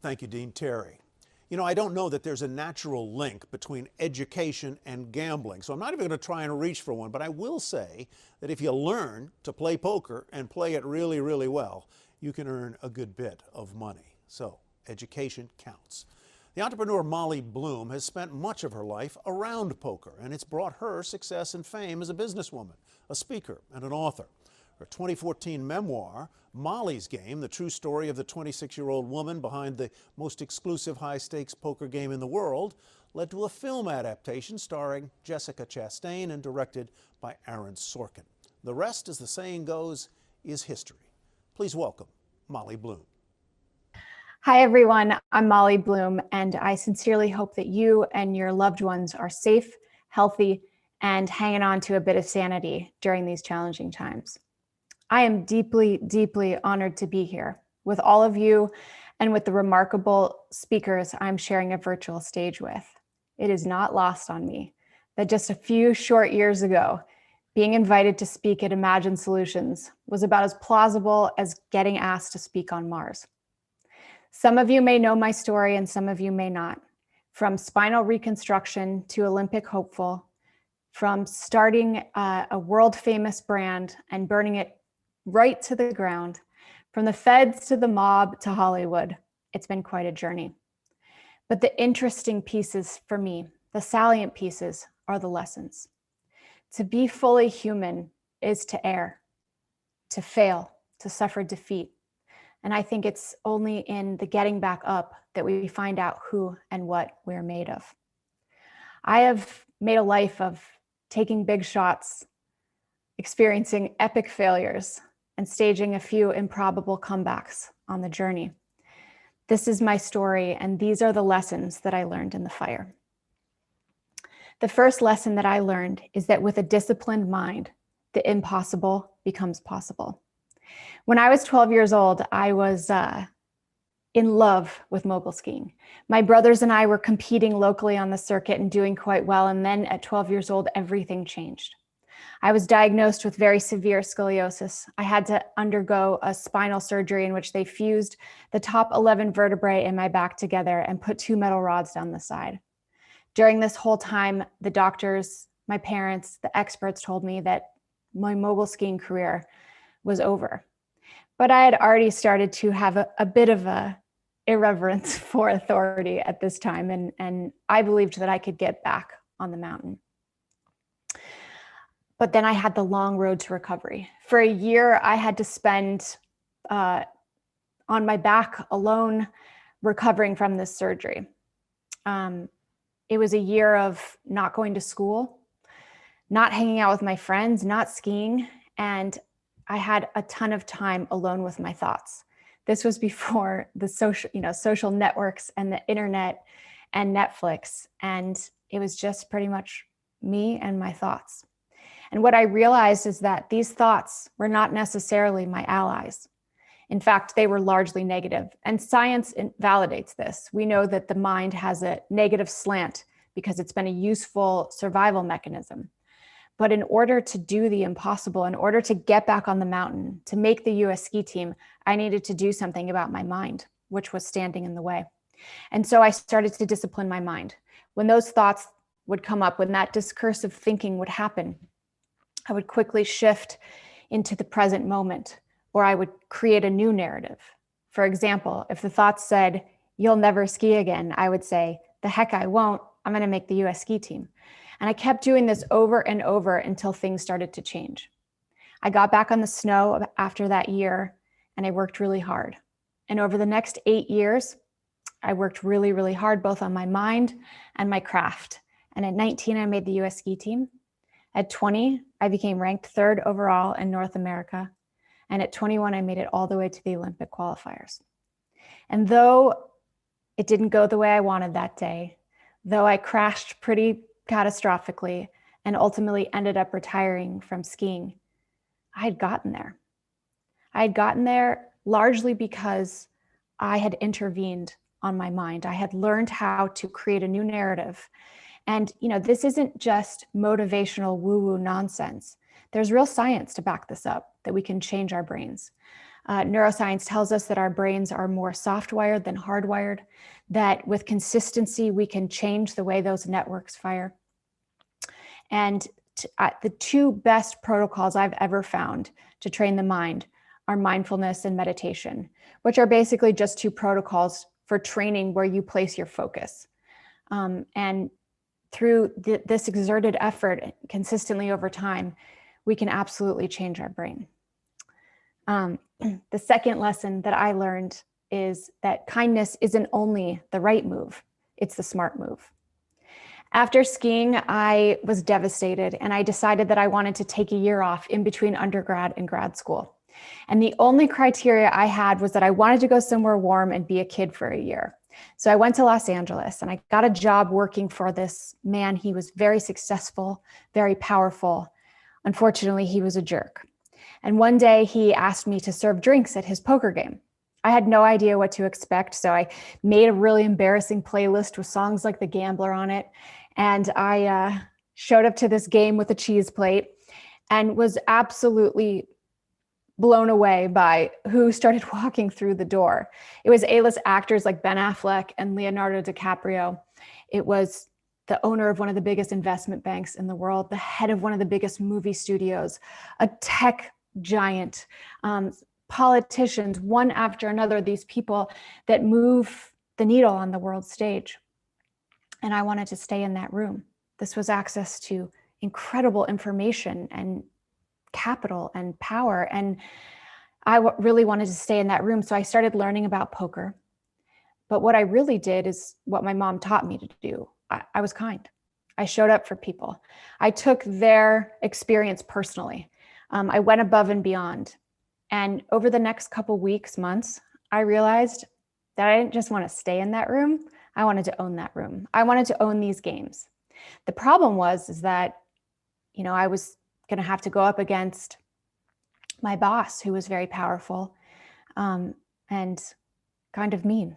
Thank you, Dean Terry. You know, I don't know that there's a natural link between education and gambling, so I'm not even going to try and reach for one, but I will say that if you learn to play poker and play it really, really well, you can earn a good bit of money. So, education counts. The entrepreneur Molly Bloom has spent much of her life around poker, and it's brought her success and fame as a businesswoman, a speaker, and an author. Her 2014 memoir, Molly's Game, the true story of the 26-year-old woman behind the most exclusive high-stakes poker game in the world, led to a film adaptation starring Jessica Chastain and directed by Aaron Sorkin. The rest, as the saying goes, is history. Please welcome Molly Bloom. Hi, everyone. I'm Molly Bloom, and I sincerely hope that you and your loved ones are safe, healthy, and hanging on to a bit of sanity during these challenging times. I am deeply, deeply honored to be here with all of you and with the remarkable speakers I'm sharing a virtual stage with. It is not lost on me that just a few short years ago, being invited to speak at Imagine Solutions was about as plausible as getting asked to speak on Mars. Some of you may know my story and some of you may not. From spinal reconstruction to Olympic hopeful, from starting a world famous brand and burning it right to the ground, from the feds to the mob to Hollywood, it's been quite a journey. But the interesting pieces for me, the salient pieces, are the lessons. To be fully human is to err, to fail, to suffer defeat. And I think it's only in the getting back up that we find out who and what we're made of. I have made a life of taking big shots, experiencing epic failures, and staging a few improbable comebacks on the journey. This is my story, and these are the lessons that I learned in the fire. The first lesson that I learned is that with a disciplined mind, the impossible becomes possible. When I was 12 years old, I was in love with mogul skiing. My brothers and I were competing locally on the circuit and doing quite well. And then at 12 years old, everything changed. I was diagnosed with very severe scoliosis. I had to undergo a spinal surgery in which they fused the top 11 vertebrae in my back together and put 2 metal rods down the side. During this whole time, the doctors, my parents, the experts told me that my mogul skiing career was over. But I had already started to have a bit of a irreverence for authority at this time, and I believed that I could get back on the mountain. But then I had the long road to recovery. For a year, I had to spend on my back alone, recovering from this surgery. It was a year of not going to school, not hanging out with my friends, not skiing, and I had a ton of time alone with my thoughts. This was before the social networks and the internet and Netflix, and it was just pretty much me and my thoughts. And what I realized is that these thoughts were not necessarily my allies. In fact, they were largely negative. And science validates this. We know that the mind has a negative slant because it's been a useful survival mechanism. But in order to do the impossible, in order to get back on the mountain, to make the US ski team, I needed to do something about my mind, which was standing in the way. And so I started to discipline my mind. When those thoughts would come up, when that discursive thinking would happen, I would quickly shift into the present moment, or I would create a new narrative. For example, if the thoughts said, "You'll never ski again," I would say, "The heck I won't, I'm gonna make the US ski team." And I kept doing this over and over until things started to change. I got back on the snow after that year, and I worked really hard. And over the next 8 years, I worked really, really hard, both on my mind and my craft. And at 19, I made the US ski team. At 20, I became ranked 3rd overall in North America. And at 21, I made it all the way to the Olympic qualifiers. And though it didn't go the way I wanted that day, though I crashed pretty catastrophically and ultimately ended up retiring from skiing, I had gotten there. I had gotten there largely because I had intervened on my mind. I had learned how to create a new narrative. And, this isn't just motivational woo-woo nonsense. There's real science to back this up, that we can change our brains. Neuroscience tells us that our brains are more soft-wired than hardwired, that with consistency, we can change the way those networks fire. And the two best protocols I've ever found to train the mind are mindfulness and meditation, which are basically just two protocols for training where you place your focus. And through this exerted effort consistently over time, we can absolutely change our brain. The second lesson that I learned is that kindness isn't only the right move, it's the smart move. After skiing, I was devastated and I decided that I wanted to take a year off in between undergrad and grad school. And the only criteria I had was that I wanted to go somewhere warm and be a kid for a year. So I went to Los Angeles and I got a job working for this man. He was very successful, very powerful. Unfortunately, he was a jerk. And one day he asked me to serve drinks at his poker game. I had no idea what to expect, so I made a really embarrassing playlist with songs like The Gambler on it. And I showed up to this game with a cheese plate and was absolutely blown away by who started walking through the door. It was A-list actors like Ben Affleck and Leonardo DiCaprio. It was the owner of one of the biggest investment banks in the world, the head of one of the biggest movie studios, a tech giant, politicians, one after another, these people that move the needle on the world stage. And I wanted to stay in that room. This was access to incredible information and capital and power. And I really wanted to stay in that room. So I started learning about poker. But what I really did is what my mom taught me to do. I was kind. I showed up for people. I took their experience personally. I went above and beyond. And over the next couple weeks, months, I realized that I didn't just want to stay in that room. I wanted to own that room. I wanted to own these games. The problem is that, I was going to have to go up against my boss, who was very powerful and kind of mean.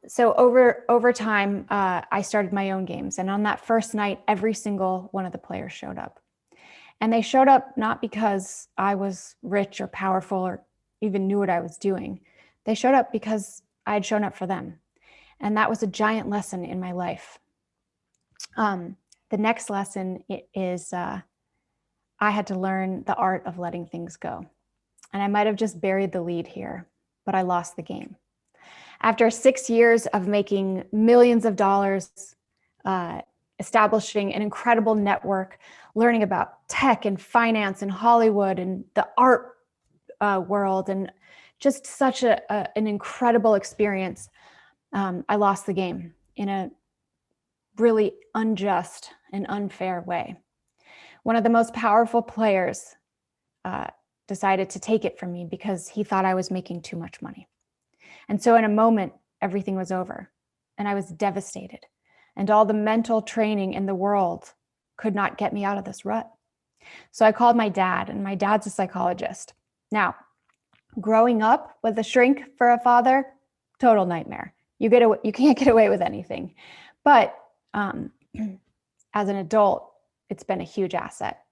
So over time, I started my own games. And on that first night, every single one of the players showed up. And they showed up not because I was rich or powerful or even knew what I was doing. They showed up because I had shown up for them. And that was a giant lesson in my life. The next lesson is I had to learn the art of letting things go. And I might have just buried the lead here, but I lost the game. After 6 years of making millions of dollars, establishing an incredible network, learning about tech and finance and Hollywood and the art world, and just such an incredible experience, I lost the game in a really unjust and unfair way. One of the most powerful players decided to take it from me because he thought I was making too much money. And so in a moment, everything was over and I was devastated. And all the mental training in the world could not get me out of this rut. So I called my dad, and my dad's a psychologist. Now, growing up with a shrink for a father, total nightmare. You can't get away with anything. But as an adult, it's been a huge asset.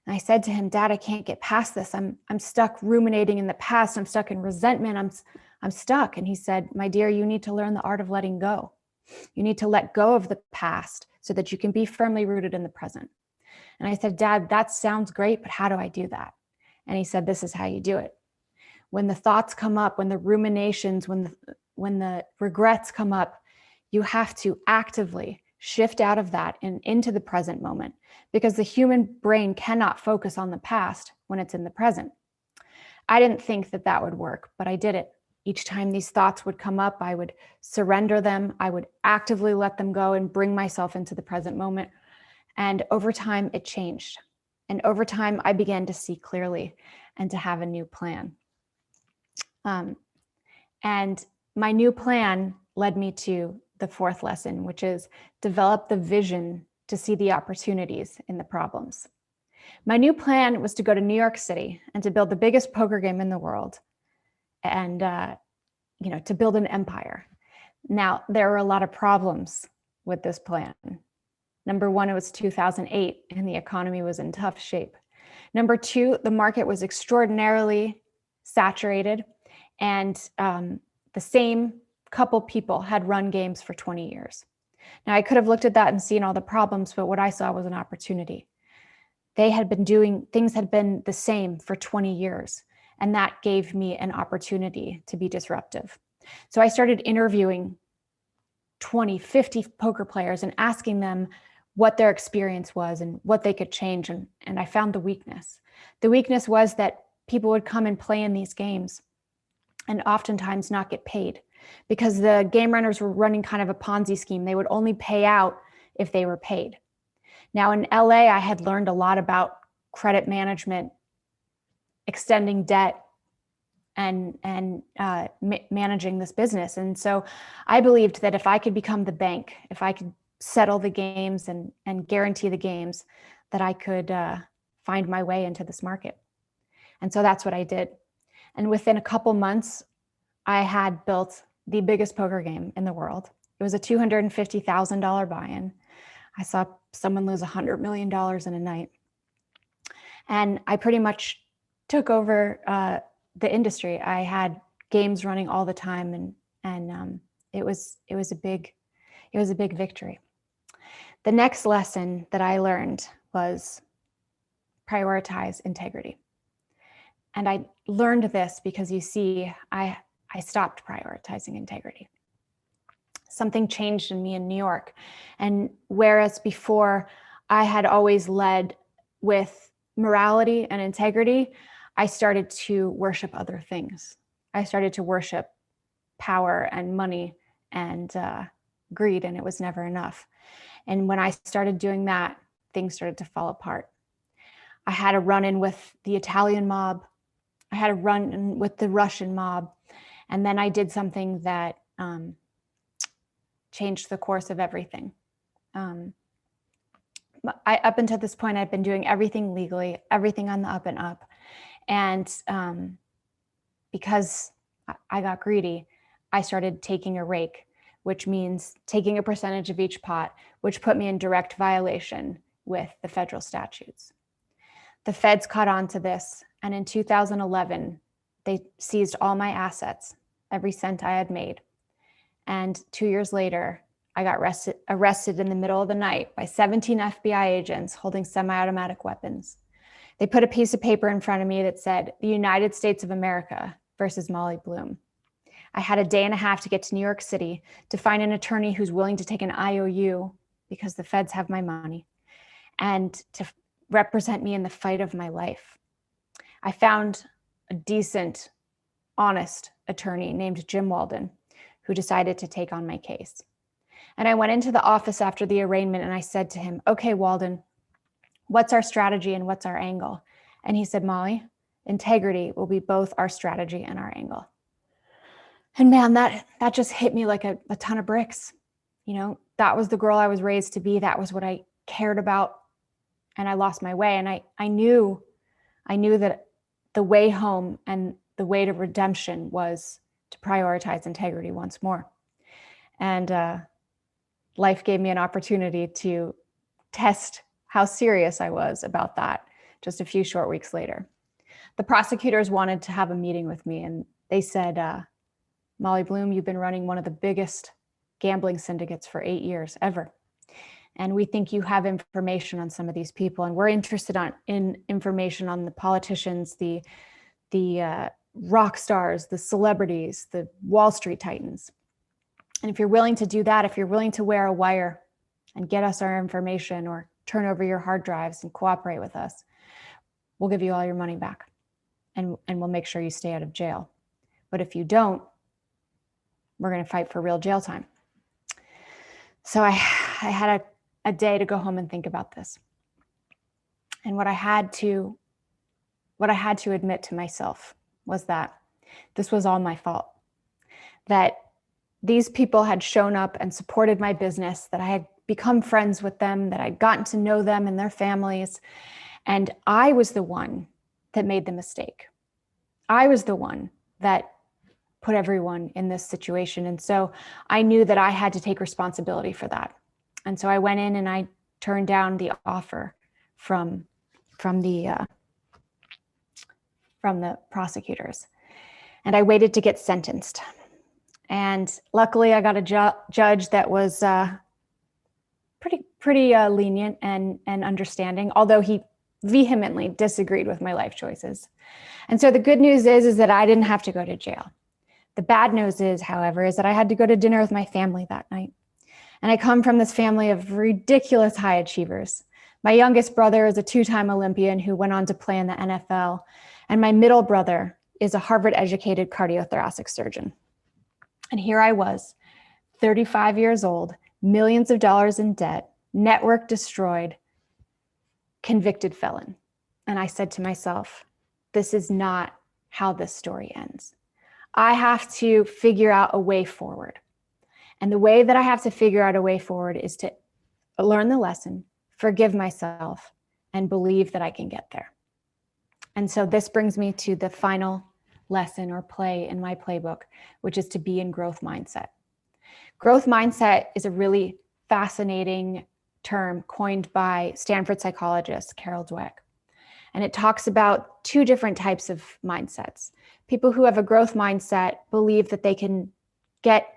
And I said to him, Dad, I can't get past this. I'm stuck ruminating in the past. I'm stuck in resentment. I'm stuck. And he said, my dear, you need to learn the art of letting go. You need to let go of the past so that you can be firmly rooted in the present. And I said, Dad, that sounds great, but how do I do that? And he said, this is how you do it. When the thoughts come up, when the ruminations, when the regrets come up, you have to actively shift out of that and into the present moment, because the human brain cannot focus on the past when it's in the present. I didn't think that would work, but I did it. Each time these thoughts would come up, I would surrender them. I would actively let them go and bring myself into the present moment. And over time, it changed. And over time, I began to see clearly and to have a new plan. And my new plan led me to the fourth lesson, which is develop the vision to see the opportunities in the problems. My new plan was to go to New York City and to build the biggest poker game in the world, and to build an empire. Now, there were a lot of problems with this plan. Number one, it was 2008 and the economy was in tough shape. Number two, the market was extraordinarily saturated, and the same couple people had run games for 20 years. Now, I could have looked at that and seen all the problems, but what I saw was an opportunity. Things had been the same for 20 years, and that gave me an opportunity to be disruptive. So I started interviewing 20, 50 poker players and asking them what their experience was and what they could change. And I found the weakness. The weakness was that people would come and play in these games and oftentimes not get paid because the game runners were running kind of a Ponzi scheme. They would only pay out if they were paid. Now in LA, I had learned a lot about credit management, extending debt, and managing this business. And so I believed that if I could become the bank, if I could settle the games and guarantee the games, that I could find my way into this market. And so that's what I did. And within a couple months, I had built the biggest poker game in the world. It was a $250,000 buy-in. I saw someone lose $100 million in a night. And I pretty much took over the industry. I had games running all the time, and it was a big victory. The next lesson that I learned was prioritize integrity. And I learned this because you see, I stopped prioritizing integrity. Something changed in me in New York. And whereas before I had always led with morality and integrity, I started to worship other things. I started to worship power and money and greed, and it was never enough. And when I started doing that, things started to fall apart. I had a run-in with the Italian mob. I had a run-in with the Russian mob. And then I did something that changed the course of everything. Up until this point, I've been doing everything legally, everything on the up and up. And because I got greedy, I started taking a rake, which means taking a percentage of each pot, which put me in direct violation with the federal statutes. The feds caught on to this, and in 2011, they seized all my assets, every cent I had made. And 2 years later, I got arrested in the middle of the night by 17 FBI agents holding semi-automatic weapons. They put a piece of paper in front of me that said, "The United States of America versus Molly Bloom." I had a day and a half to get to New York City to find an attorney who's willing to take an IOU because the feds have my money and to represent me in the fight of my life. I found a decent, honest attorney named Jim Walden who decided to take on my case. And I went into the office after the arraignment and I said to him, "Okay, Walden, what's our strategy and what's our angle?" And he said, "Molly, integrity will be both our strategy and our angle." And man, that just hit me like a ton of bricks. You know, that was the girl I was raised to be. That was what I cared about. And I lost my way. And I knew that the way home and the way to redemption was to prioritize integrity once more. And life gave me an opportunity to test how serious I was about that just a few short weeks later. The prosecutors wanted to have a meeting with me, and they said, "Molly Bloom, you've been running one of the biggest gambling syndicates for 8 years ever. And we think you have information on some of these people. And we're interested in information on the politicians, the rock stars, the celebrities, the Wall Street titans. And if you're willing to do that, if you're willing to wear a wire and get us our information or turn over your hard drives and cooperate with us, we'll give you all your money back and we'll make sure you stay out of jail. But if you don't, we're going to fight for real jail time." So I had a day to go home and think about this. And what I had to admit to myself was that this was all my fault. That these people had shown up and supported my business, that I had become friends with them, that I'd gotten to know them and their families. And I was the one that made the mistake. I was the one that put everyone in this situation. And so I knew that I had to take responsibility for that. And so I went in and I turned down the offer from the prosecutors. and I waited to get sentenced. And luckily, I got a judge that was pretty lenient and understanding, although he vehemently disagreed with my life choices. And so the good news is that I didn't have to go to jail. The bad news is, however, is that I had to go to dinner with my family that night. And I come from this family of ridiculous high achievers. My youngest brother is a two-time Olympian who went on to play in the NFL. And my middle brother is a Harvard-educated cardiothoracic surgeon. And here I was, 35 years old, millions of dollars in debt, network destroyed, convicted felon. And I said to myself, this is not how this story ends. I have to figure out a way forward. And the way that I have to figure out a way forward is to learn the lesson, forgive myself, and believe that I can get there. And so this brings me to the final lesson or play in my playbook, which is to be in growth mindset. Growth mindset is a really fascinating term coined by Stanford psychologist Carol Dweck. And it talks about two different types of mindsets. People who have a growth mindset believe that they can get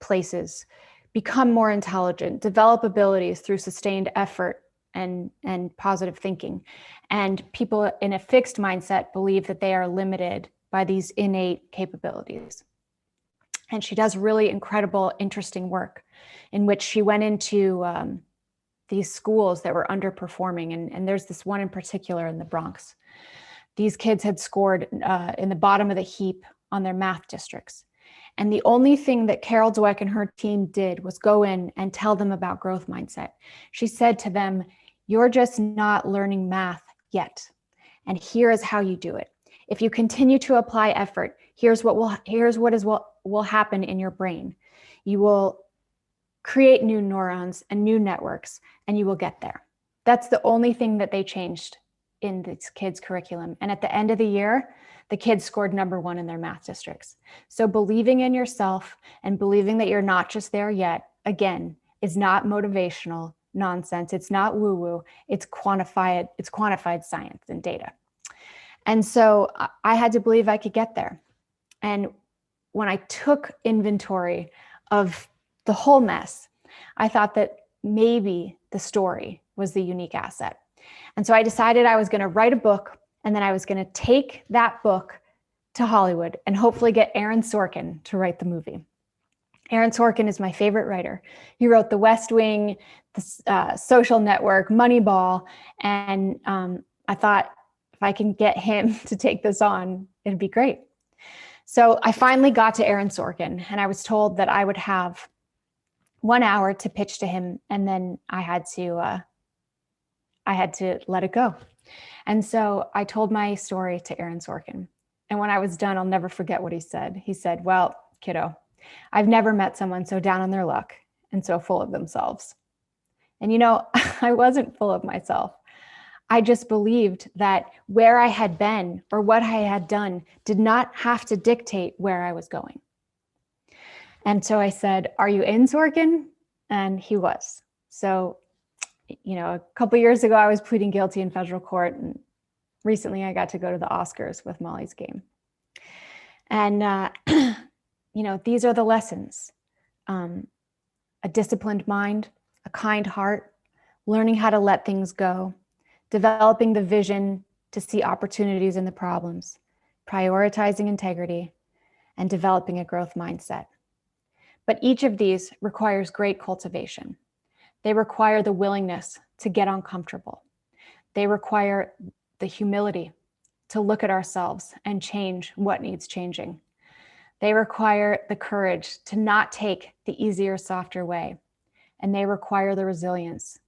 places, become more intelligent, develop abilities through sustained effort and positive thinking. And people in a fixed mindset believe that they are limited by these innate capabilities. And she does really incredible, interesting work in which she went into these schools that were underperforming. And there's this one in particular in the Bronx. These kids had scored in the bottom of the heap on their math districts. And the only thing that Carol Dweck and her team did was go in and tell them about growth mindset. She said to them, you're just not learning math yet. And here is how you do it. If you continue to apply effort, here's what will happen in your brain. You will create new neurons and new networks, and you will get there. That's the only thing that they changed in this kids' curriculum. And at the end of the year, the kids scored #1 in their math districts. So believing in yourself and believing that you're not just there yet, again, is not motivational nonsense. It's not woo-woo. It's quantified science and data. And so I had to believe I could get there. And when I took inventory of the whole mess, I thought that maybe the story was the unique asset. And so I decided I was going to write a book, and then I was going to take that book to Hollywood and hopefully get Aaron Sorkin to write the movie. Aaron Sorkin is my favorite writer. He wrote The West Wing, The Social Network, Moneyball, and I thought if I can get him to take this on, it'd be great. So I finally got to Aaron Sorkin, and I was told that I would have 1 hour to pitch to him, and then I had to let it go. And so I told my story to Aaron Sorkin. And when I was done, I'll never forget what he said. He said, well, kiddo, I've never met someone so down on their luck and so full of themselves. And I wasn't full of myself. I just believed that where I had been or what I had done did not have to dictate where I was going. And so I said, are you in, Sorkin? And he was. So, a couple of years ago, I was pleading guilty in federal court. And recently I got to go to the Oscars with Molly's Game. And, these are the lessons. A disciplined mind, a kind heart, learning how to let things go, developing the vision to see opportunities in the problems, prioritizing integrity, and developing a growth mindset. But each of these requires great cultivation. They require the willingness to get uncomfortable. They require the humility to look at ourselves and change what needs changing. They require the courage to not take the easier, softer way. And they require the resilience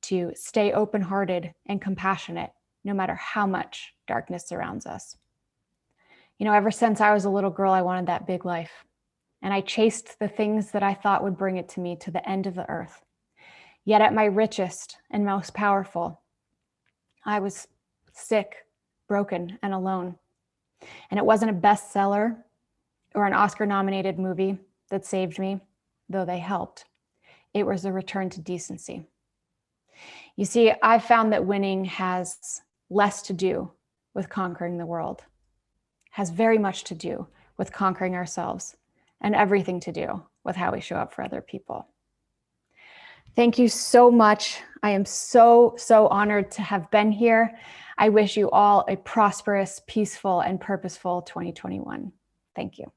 to stay open-hearted and compassionate, no matter how much darkness surrounds us. Ever since I was a little girl, I wanted that big life. And I chased the things that I thought would bring it to me to the end of the earth. Yet at my richest and most powerful, I was sick, broken, and alone. And it wasn't a bestseller or an Oscar-nominated movie that saved me, though they helped. It was a return to decency. You see, I've found that winning has less to do with conquering the world has very much to do with conquering ourselves and everything to do with how we show up for other people. Thank you so much. I am so honored to have been here. I wish you all a prosperous, peaceful, and purposeful 2021. Thank you.